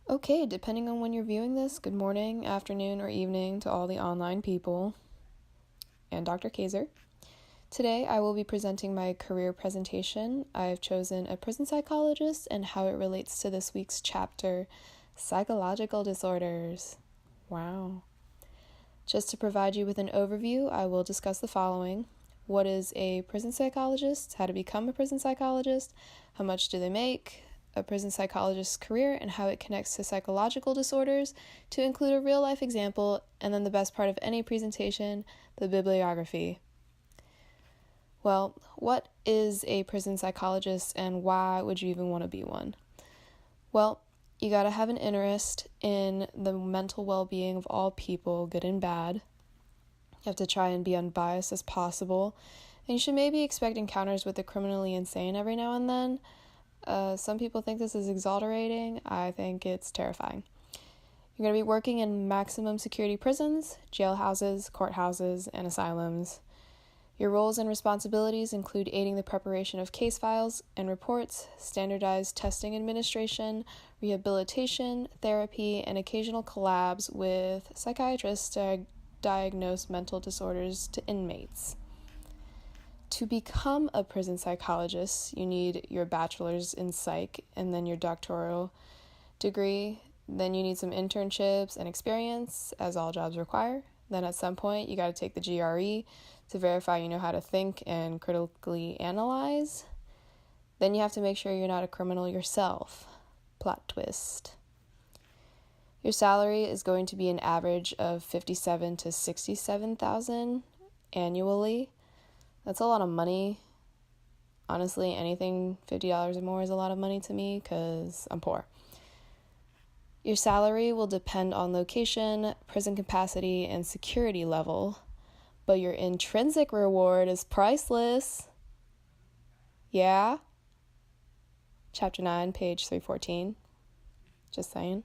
Okay, depending on when you're viewing this, good morning, afternoon, or evening to all the online people, and Dr. Kaiser. Today, I will be presenting my career presentation. I've chosen a prison psychologist and how it relates to this week's chapter, Psychological Disorders. Wow. Just to provide you with an overview, I will discuss the following. What is a prison psychologist? How to become a prison psychologist? How much do they make? A prison psychologist's career and how it connects to psychological disorders, to include a real-life example, and then the best part of any presentation, the bibliography. Well, what is a prison psychologist and why would you even want to be one? Well, you gotta have an interest in the mental well-being of all people, good and bad. You have to try and be unbiased as possible, and you should maybe expect encounters with the criminally insane every now and then. Some people think this is exhilarating. I think it's terrifying. You're going to be working in maximum security prisons, jailhouses, courthouses, and asylums. Your roles and responsibilities include aiding the preparation of case files and reports, standardized testing administration, rehabilitation, therapy, and occasional collabs with psychiatrists to diagnose mental disorders to inmates. To become a prison psychologist, you need your bachelor's in psych and then your doctoral degree. Then you need some internships and experience, as all jobs require. Then at some point, you got to take the GRE to verify you know how to think and critically analyze. Then you have to make sure you're not a criminal yourself. Plot twist. Your salary is going to be an average of $57,000 to $67,000 annually. That's a lot of money. Honestly, anything $50 or more is a lot of money to me because I'm poor. Your salary will depend on location, prison capacity, and security level, but your intrinsic reward is priceless. Yeah? Chapter 9, page 314. Just saying.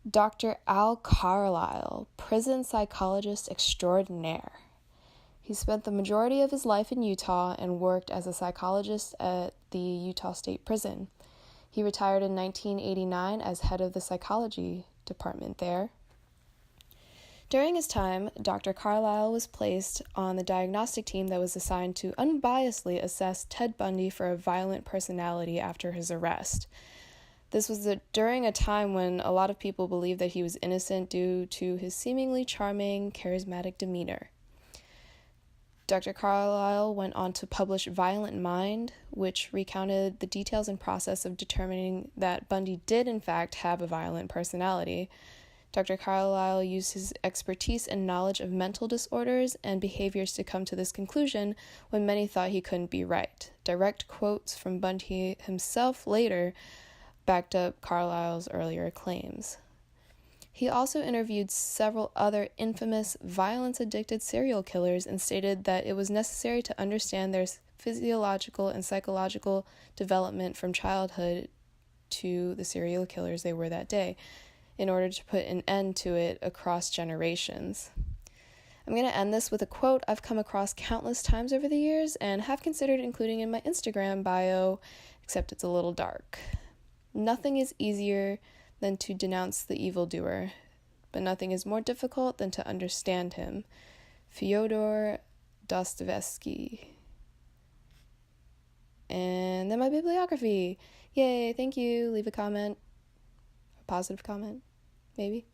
Dr. Al Carlisle, prison psychologist extraordinaire. He spent the majority of his life in Utah and worked as a psychologist at the Utah State Prison. He retired in 1989 as head of the psychology department there. During his time, Dr. Carlisle was placed on the diagnostic team that was assigned to unbiasedly assess Ted Bundy for a violent personality after his arrest. This was during a time when a lot of people believed that he was innocent due to his seemingly charming, charismatic demeanor. Dr. Carlisle went on to publish Violent Mind, which recounted the details and process of determining that Bundy did in fact have a violent personality. Dr. Carlisle used his expertise and knowledge of mental disorders and behaviors to come to this conclusion when many thought he couldn't be right. Direct quotes from Bundy himself later backed up Carlisle's earlier claims. He also interviewed several other infamous violence-addicted serial killers and stated that it was necessary to understand their physiological and psychological development from childhood to the serial killers they were that day in order to put an end to it across generations. I'm going to end this with a quote I've come across countless times over the years and have considered including in my Instagram bio, except it's a little dark. Nothing is easier than to denounce the evildoer, but nothing is more difficult than to understand him. Fyodor Dostoevsky. And then my bibliography. Yay, thank you. Leave a comment. A positive comment, maybe.